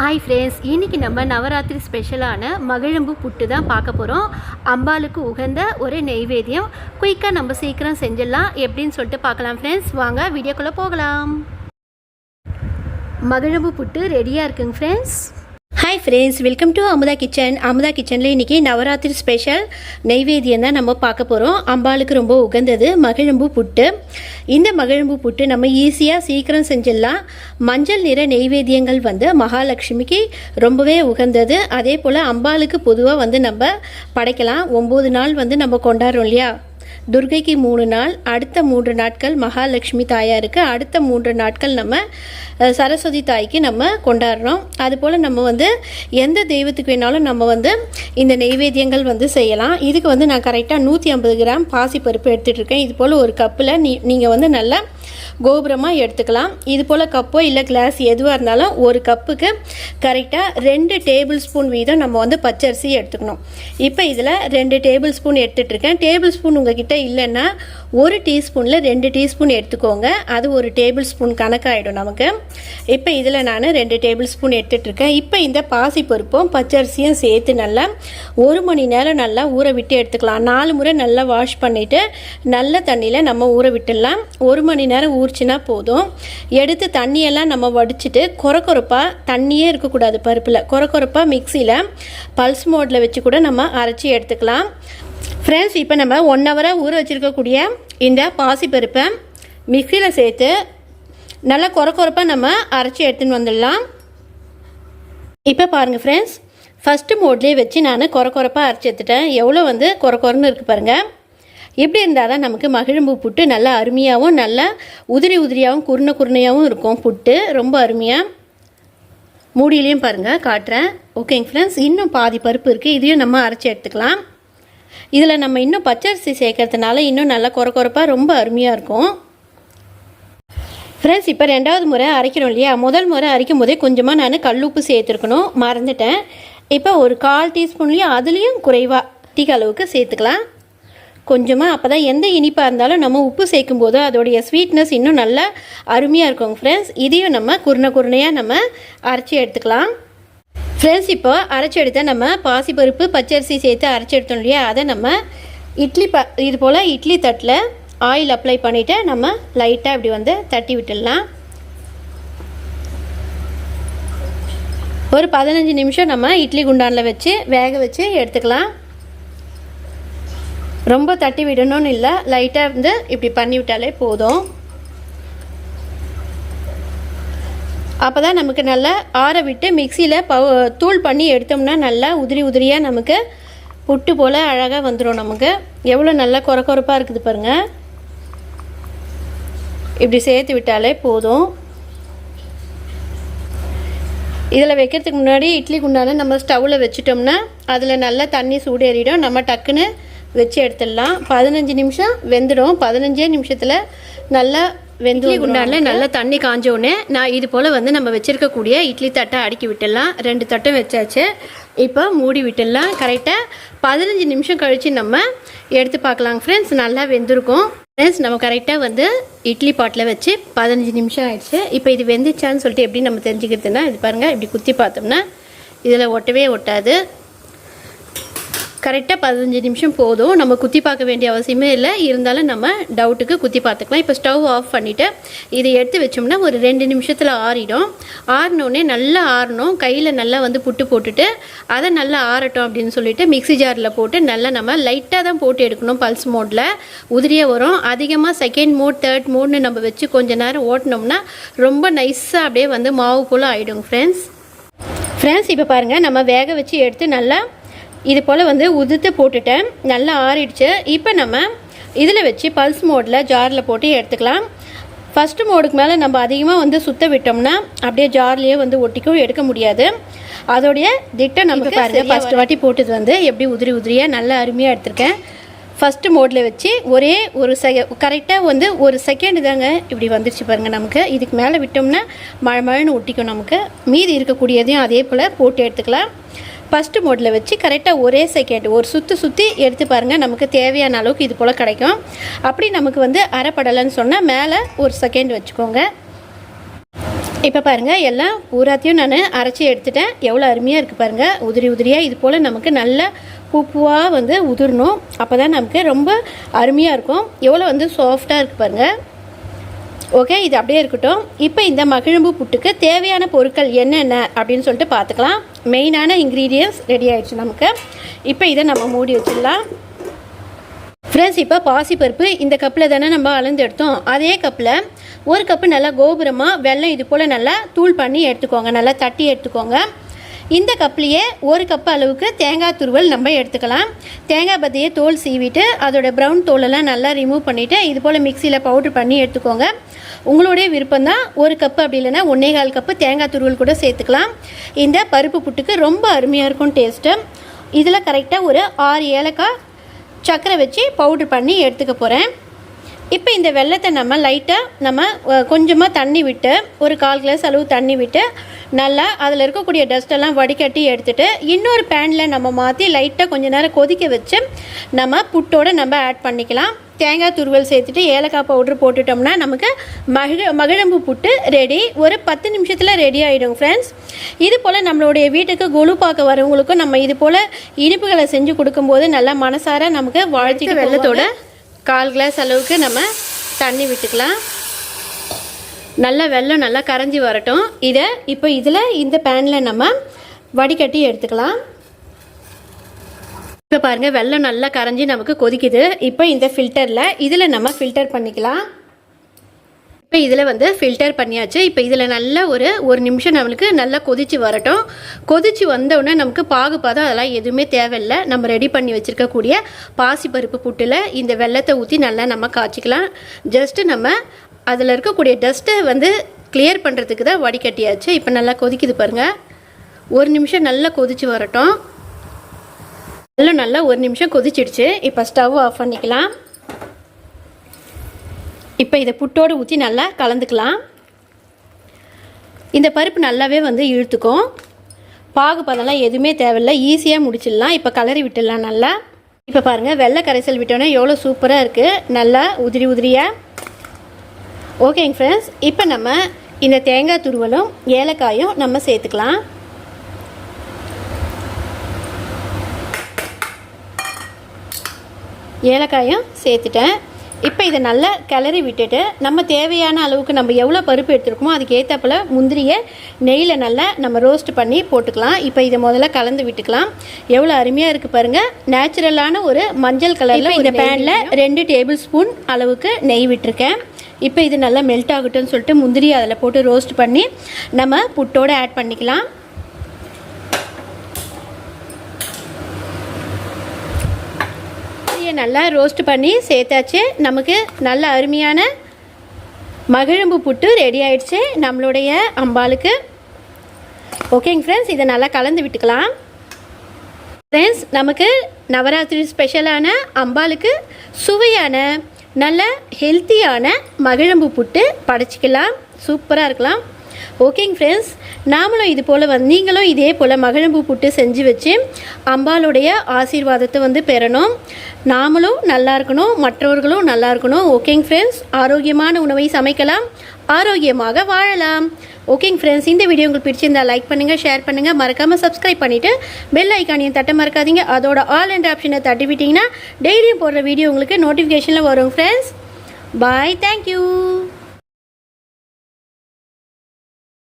Hi friends, இன்றைக்கி நம்ம நவராத்திரி ஸ்பெஷலான மகிழம்பு புட்டு தான் பார்க்க போகிறோம். அம்பாளுக்கு உகந்த ஒரு நெய்வேத்தியம். குயிக்காக நம்ம சீக்கிரம் செஞ்சிடலாம். எப்படின்னு சொல்லிட்டு பார்க்கலாம் ஃப்ரெண்ட்ஸ். வாங்க வீடியோக்குள்ளே போகலாம். மகிழம்பு புட்டு ரெடியாக இருக்குங்க friends. Hi friends, welcome to Amudha kitchen. Amudha கிச்சனில் இன்றைக்கி நவராத்திரி ஸ்பெஷல் நெய்வேத்தியம் தான் நம்ம பார்க்க போகிறோம். அம்பாளுக்கு ரொம்ப உகந்தது மகிழம்பு புட்டு. இந்த மகிழம்பு புட்டு நம்ம ஈஸியாக சீக்கிரம் செஞ்சிடலாம். மஞ்சள் நிற நெய்வேத்தியங்கள் மகாலட்சுமிக்கு ரொம்பவே உகந்தது. அதே போல் அம்பாளுக்கு பொதுவாக நம்ம படைக்கலாம். 9 நாள் நம்ம கொண்டாடுறோம் இல்லையா. துர்கைக்கு 3 நாள், அடுத்த 3 நாட்கள் மகாலட்சுமி தாயாருக்கு, அடுத்த 3 நாட்கள் நம்ம சரஸ்வதி தாய்க்கு நம்ம கொண்டாடுறோம். அதுபோல் நம்ம எந்த தெய்வத்துக்கு வேணாலும் நம்ம இந்த நெய்வேத்தியங்கள் செய்யலாம். இதுக்கு நான் கரெக்டாக 150 கிராம் பாசிப்பருப்பு எடுத்துகிட்டு இருக்கேன். இது போல் ஒரு கப்பில் நீங்கள் நல்லா கோபுரமாக எடுத்துக்கலாம். இது போல் கப்போ இல்லை கிளாஸ் எதுவாக இருந்தாலும் ஒரு கப்புக்கு கரெக்டாக 2 டேபிள் ஸ்பூன் வீதம் நம்ம பச்சரிசி எடுத்துக்கணும். இப்போ இதில் 2 டேபிள் ஸ்பூன் எடுத்துகிட்ருக்கேன். டேபிள் ஸ்பூன் உங்ககிட்ட இல்லைன்னா 1 டீஸ்பூனில் 2 டீஸ்பூன் எடுத்துக்கோங்க. அது 1 டேபிள் ஸ்பூன் கணக்காகிடும் நமக்கு. இப்போ இதில் நான் 2 டேபிள் ஸ்பூன் எடுத்துகிட்ருக்கேன். இப்போ இந்த பாசிப்பருப்பும் பச்சரிசியும் சேர்த்து நல்லா 1 மணி நேரம் நல்லா ஊற விட்டு எடுத்துக்கலாம். 4 முறை நல்லா வாஷ் பண்ணிவிட்டு நல்ல தண்ணியில் நம்ம ஊற விட்டுடலாம். 1 மணி நேரம் ஊறிச்சின்னா போதும். எடுத்து தண்ணியெல்லாம் நம்ம வடிச்சிட்டு கொரப்பாக, தண்ணியே இருக்கக்கூடாது பருப்பில், கொரப்பாக மிக்சியில் பல்ஸ் மோடில் வச்சு கூட நம்ம அரைச்சி எடுத்துக்கலாம். ஃப்ரெண்ட்ஸ், இப்போ நம்ம 1 ஹவராக ஊற வச்சுருக்கக்கூடிய இந்த பாசிப்பருப்பை மிக்சியில் சேர்த்து நல்லா கொரப்பாக நம்ம அரைச்சி எடுத்துன்னு வந்துடலாம். இப்போ பாருங்கள் ஃப்ரெண்ட்ஸ், ஃபஸ்ட்டு மோட்லேயே வச்சு நான் கொரப்பாக அரைச்சி எடுத்துட்டேன். எவ்வளோ கொரன்னு இருக்குது பாருங்கள். இப்படி இருந்தால் தான் நமக்கு மகிழம்பு புட்டு நல்லா அருமையாகவும் நல்லா உதிரியாகவும் குருணையாகவும் இருக்கும். புட்டு ரொம்ப அருமையாக. மூடியிலையும் பாருங்கள் காட்டுறேன். ஓகேங்க ஃப்ரெண்ட்ஸ், இன்னும் பாதி பருப்பு இருக்குது. இதையும் நம்ம அரைச்சி எடுத்துக்கலாம். இதில் நம்ம இன்னும் பச்சரிசி சேர்க்கறதுனால இன்னும் நல்லா கொரப்பாக ரொம்ப அருமையாக இருக்கும். ஃப்ரெண்ட்ஸ், இப்போ 2வது முறை அரைக்கிறோம் இல்லையா. முதல் முறை அரைக்கும் போதே கொஞ்சமாக நான் கல்லுப்பு சேர்த்துருக்கணும், மறந்துட்டேன். இப்போ ஒரு 1/4 டீஸ்பூன்லேயும் அதுலேயும் குறைவாக டீ அளவுக்கு சேர்த்துக்கலாம் கொஞ்சமாக. அப்போ தான் எந்த இனிப்பாக இருந்தாலும் நம்ம உப்பு சேர்க்கும் போது அதோடைய ஸ்வீட்னஸ் இன்னும் நல்லா அருமையாக இருக்குங்க ஃப்ரெண்ட்ஸ். இதையும் நம்ம குருணையாக நம்ம அரைச்சி எடுத்துக்கலாம். ஃப்ரெண்ட்ஸ், இப்போ அரைச்சி எடுத்தால் நம்ம பாசிப்பருப்பு பச்சரிசி சேர்த்து அரைச்சி எடுத்தோம் இல்லையா. அதை நம்ம இது போல் இட்லி தட்டில் ஆயில் அப்ளை பண்ணிவிட்டு நம்ம லைட்டாக இப்படி தட்டி விட்டுடலாம். ஒரு 15 நிமிஷம் நம்ம இட்லி குண்டானில் வச்சு வேக வச்சு எடுத்துக்கலாம். ரொம்ப தட்டி விடணும்னு இல்லை, லைட்டாக இப்படி பண்ணி விட்டாலே போதும். அப்போ தான் நமக்கு நல்லா ஆற விட்டு மிக்சியில் தூள் பண்ணி எடுத்தோம்னா நல்லா உதிரியாக நமக்கு புட்டு போல் அழகாக வந்துடும். நமக்கு எவ்வளோ நல்லா கொரப்பாக இருக்குது பாருங்கள். இப்படி சேர்த்து விட்டாலே போதும். இதில் வைக்கிறதுக்கு முன்னாடி இட்லி குண்டான நம்ம ஸ்டவ்வில் வச்சுட்டோம்னா அதில் நல்லா தண்ணி சூடேறிடும். நம்ம டக்குன்னு வச்சு எடுத்துடலாம். 15 நிமிஷம் வெந்துடும். 15 நிமிஷத்தில் நல்லா வெந்து குண்டானில் நல்லா தண்ணி காஞ்சோடனே நான் இது போல் நம்ம வச்சுருக்கக்கூடிய இட்லி தட்டை அடுக்கி விட்டுடலாம். 2 தட்டும் வச்சாச்சு. இப்போ மூடி விட்டுடலாம். கரெக்டாக 15 நிமிஷம் கழித்து நம்ம எடுத்து பார்க்கலாங்க ஃப்ரெண்ட்ஸ். நல்லா வெந்திருக்கும் ஃப்ரெண்ட்ஸ். நம்ம கரெக்டாக இட்லி பாட்டில் வச்சு 15 நிமிஷம் ஆயிடுச்சு. இப்போ இது வெந்துச்சான்னு சொல்லிட்டு எப்படி நம்ம தெரிஞ்சுக்கிறதுனா, இது பாருங்கள், இப்படி குத்தி பார்த்தோம்னா இதில் ஒட்டவே ஒட்டாது. கரெக்டாக 15 நிமிஷம் போதும். நம்ம குத்தி பார்க்க வேண்டிய அவசியமே இல்லை. இருந்தாலும் நம்ம டவுட்டுக்கு குத்தி பார்த்துக்கலாம். இப்போ ஸ்டவ் ஆஃப் பண்ணிவிட்டு இதை எடுத்து வச்சோம்னா ஒரு 2 நிமிஷத்தில் ஆறிடும். ஆறினோடனே நல்லா ஆறணும். கையில் நல்லா புட்டு போட்டுட்டு அதை நல்லா ஆறட்டும் அப்படின்னு சொல்லிட்டு மிக்ஸி ஜாரில் போட்டு நல்லா நம்ம லைட்டாக தான் போட்டு எடுக்கணும். பல்ஸ் மோடில் உதிரியாக வரும். அதிகமாக செகண்ட் மோட் தேர்ட் மோட்னு நம்ம வச்சு கொஞ்சம் நேரம் ஓட்டினோம்னா ரொம்ப நைஸாக அப்படியே மாவு போல் ஆகிடும் ஃப்ரெண்ட்ஸ். இப்போ பாருங்கள், நம்ம வேக வச்சு எடுத்து நல்லா இது போல் உதுத்து போட்டுட்டேன். நல்லா ஆறிடுச்சு. இப்போ நம்ம இதில் வச்சு பல்ஸ் மோடில் ஜாரில் போட்டு எடுத்துக்கலாம். ஃபஸ்ட்டு மோடுக்கு மேலே நம்ம அதிகமாக சுத்த விட்டோம்னா அப்படியே ஜார்லேயே ஒட்டிக்கும், எடுக்க முடியாது. அதோடைய திட்டை நமக்கு பாருங்கள். ஃபஸ்ட்டு வாட்டி போட்டது எப்படி உதிரியாக நல்லா அருமையாக எடுத்திருக்கேன். ஃபஸ்ட்டு மோடில் வச்சு ஒரே ஒரு கரெக்டாக ஒரு செகண்ட் தாங்க இப்படி வந்துருச்சு பாருங்கள். நமக்கு இதுக்கு மேலே விட்டோம்னா மழைன்னு ஒட்டிக்கும். நமக்கு மீதி இருக்கக்கூடியதையும் அதே போல் போட்டு எடுத்துக்கலாம். ஃபஸ்ட்டு மோடில் வச்சு கரெக்டாக ஒரே செகண்ட் ஒரு சுற்றி எடுத்து பாருங்கள். நமக்கு தேவையான அளவுக்கு இது போல் கிடைக்கும். அப்படி நமக்கு அரைப்படலைன்னு சொன்னால் மேலே ஒரு செகண்ட் வச்சுக்கோங்க. இப்போ பாருங்கள் எல்லாம் பூராத்தையும் நான் அரைச்சி எடுத்துட்டேன். எவ்வளோ அருமையாக இருக்குது பாருங்கள், உதிரி உதிரியாக. இது போல் நமக்கு நல்ல பூவாக வந்து உதிரணும், அப்போ தான் நமக்கு ரொம்ப அருமையாக இருக்கும். எவ்வளோ வந்து சாஃப்டாக இருக்குது பாருங்கள். ஓகே, இது அப்படியே இருக்கட்டும். இப்போ இந்த மகிழம்பூ புட்டுக்கு தேவையான பொருட்கள் என்னென்ன அப்படின்னு சொல்லிட்டு பார்த்துக்கலாம். மெயினான இன்க்ரீடியன்ட்ஸ் ரெடி ஆகிடுச்சு நமக்கு. இப்போ இதை நம்ம மூடி வச்சிடலாம். ஃப்ரெண்ட்ஸ், இப்போ பாசிப்பருப்பு இந்த கப்பில் தானே நம்ம அளந்து எடுத்தோம். அதே கப்பில் ஒரு கப்பு நல்லா கோபுரமாக வெல்லம் இது போல் நல்லா தூள் பண்ணி எடுத்துக்கோங்க, நல்லா தட்டி எடுத்துக்கோங்க. இந்த கப்லேயே ஒரு கப்பு அளவுக்கு தேங்காய் துருவல் நம்ம எடுத்துக்கலாம். தேங்காய் பத்தியை தோல் சீவிட்டு அதோட ப்ரௌன் தோலெல்லாம் நல்லா ரிமூவ் பண்ணிவிட்டு இது போல் மிக்சியில் பவுட்ரு பண்ணி எடுத்துக்கோங்க. உங்களுடைய விருப்பம் தான். ஒரு கப்பு அப்படி இல்லைன்னா 1.25 கப்பு தேங்காய் துருவல் கூட சேர்த்துக்கலாம். இந்த பருப்பு புட்டுக்கு ரொம்ப அருமையாக இருக்கும் டேஸ்ட்டு. இதில் கரெக்டாக ஒரு 6 ஏலக்காய் சர்க்கரை வச்சு பவுட்ரு பண்ணி எடுத்துக்க போகிறேன். இப்போ இந்த வெல்லத்தை நம்ம லைட்டாக கொஞ்சமாக தண்ணி விட்டு, ஒரு 1/4 கிளாஸ் அளவு தண்ணி விட்டு நல்லா அதில் இருக்கக்கூடிய டஸ்ட்டெல்லாம் வடிகட்டி எடுத்துகிட்டு இன்னொரு பேனில் நம்ம மாற்றி லைட்டாக கொஞ்சம் நேரம் கொதிக்க வச்சு நம்ம புட்டோடு நம்ம ஆட் பண்ணிக்கலாம். தேங்காய் துருவல் சேர்த்துட்டு ஏலக்காய் பவுட்ரு போட்டுட்டோம்னா நமக்கு மகிழம்பூ புட்டு ரெடி. ஒரு 10 நிமிஷத்தில் ரெடி ஆகிடும் ஃப்ரெண்ட்ஸ். இது போல் நம்மளுடைய வீட்டுக்கு கொலு பார்க்க வரவங்களுக்கும் நம்ம இது போல் இனிப்புகளை செஞ்சு கொடுக்கும்போது நல்லா மனசார நமக்கு வாழ்த்துட்டு வெள்ளத்தோட 1/4 கிளாஸ் அளவுக்கு நம்ம தண்ணி விட்டுக்கலாம். நல்லா வெல்லம் நல்லா கரைஞ்சி வரட்டும். இப்போ இதில் இந்த பேனில் நம்ம வடிகட்டி எடுத்துக்கலாம். இப்போ பாருங்கள், வெல்லம் நல்லா கரைஞ்சி நமக்கு கொதிக்குது. இப்போ இந்த ஃபில்டரில் இதில் நம்ம ஃபில்டர் பண்ணிக்கலாம். இப்போ இதில் வந்து ஃபில்டர் பண்ணியாச்சு. இப்போ இதில் நல்லா ஒரு நிமிஷம் நம்மளுக்கு நல்லா கொதித்து வரட்டும். கொதித்து வந்தோடனே நமக்கு பாகுபாதம் அதெல்லாம் எதுவுமே தேவையில்லை. நம்ம ரெடி பண்ணி வச்சுருக்கக்கூடிய பாசிப்பருப்பு புட்டில் இந்த வெல்லத்தை ஊற்றி நல்லா நம்ம காய்ச்சிக்கலாம். ஜஸ்ட்டு நம்ம அதில் இருக்கக்கூடிய டஸ்ட்டை வந்து கிளியர் பண்ணுறதுக்கு தான் வடிகட்டியாச்சு. இப்போ நல்லா கொதிக்குது பாருங்கள். ஒரு நிமிஷம் நல்லா கொதித்து வரட்டும். நல்லா ஒரு நிமிஷம் கொதிச்சிடுச்சு. இப்போ ஸ்டவ் ஆஃப் பண்ணிக்கலாம். இப்போ இதை புட்டோடு ஊற்றி நல்லா கலந்துக்கலாம். இந்த பருப்பு நல்லாவே வந்து இழுத்துக்கும். பாகுபதெல்லாம் எதுவுமே தேவையில்லை, ஈஸியாக முடிச்சிடலாம். இப்போ கலரி விட்டுடலாம் நல்லா. இப்போ பாருங்கள், வெள்ளை கரைசல் விட்டோன்னா எவ்வளோ சூப்பராக இருக்குது, நல்லா உதிரி உதிரியாக. ஓகேங்க ஃப்ரெண்ட்ஸ், இப்போ நம்ம இந்த தேங்காய் துருவலும் ஏலக்காயும் நம்ம சேர்த்துக்கலாம். ஏலக்காயும் சேர்த்துட்டேன். இப்போ இதை நல்லா கிளறி விட்டுட்டு நம்ம தேவையான அளவுக்கு நம்ம எவ்வளோ பருப்பு எடுத்துருக்கோமோ அதுக்கு ஏற்றப்போல் முந்திரியை நெய்யில் நல்லா நம்ம ரோஸ்ட் பண்ணி போட்டுக்கலாம். இப்போ இதை முதல்ல கலந்து விட்டுக்கலாம். எவ்வளோ அருமையாக இருக்குது பாருங்கள். நேச்சுரலான ஒரு மஞ்சள் கலரில் இந்த பேனில் 2 டேபிள் ஸ்பூன் அளவுக்கு நெய் விட்டுருக்கேன். இப்போ இது நல்லா மெல்ட் ஆகட்டும்னு சொல்லிட்டு முந்திரி அதில் போட்டு ரோஸ்ட் பண்ணி நம்ம புட்டோடு ஆட் பண்ணிக்கலாம். நல்லா ரோஸ்ட் பண்ணி சேர்த்தாச்சு. நமக்கு நல்ல அருமையான மகிழம்பூ புட்டு ரெடி ஆயிடுச்சு நம்மளுடைய அம்பாளுக்கு. ஓகேங்க ஃப்ரெண்ட்ஸ், இதை நல்லா கலந்து விட்டுக்கலாம். ஃப்ரெண்ட்ஸ், நமக்கு நவராத்திரி ஸ்பெஷலான அம்பாளுக்கு சுவையான நல்ல ஹெல்த்தியான மகிழம்பூ புட்டு படைச்சிக்கலாம். சூப்பராக இருக்கலாம். ஓகேங்க ஃப்ரெண்ட்ஸ், நாமளும் இது போல் நீங்களும் இதே போல் மகிழம்பூ புட்டு செஞ்சு வச்சு அம்பாளுடைய ஆசீர்வாதத்தை வந்து பெறணும். நாமளும் நல்லா இருக்கணும், மற்றவர்களும் நல்லா இருக்கணும். ஓகேங்க ஃப்ரெண்ட்ஸ், ஆரோக்கியமான உணவை சமைக்கலாம், ஆரோக்கியமாக வாழலாம். ஓகேங்க ஃப்ரெண்ட்ஸ், இந்த வீடியோ உங்களுக்கு பிடிச்சிருந்தால் லைக் பண்ணுங்கள், ஷேர் பண்ணுங்கள், மறக்காமல் சப்ஸ்கிரைப் பண்ணிவிட்டு பெல் ஐக்கானையும் தட்ட மறக்காதீங்க. அதோட ஆல் அண்ட் ஆப்ஷனை தட்டி விட்டிங்கன்னா டெய்லியும் போடுற வீடியோ உங்களுக்கு நோட்டிஃபிகேஷனில் வரும். ஃப்ரெண்ட்ஸ், பாய், தேங்க்யூ.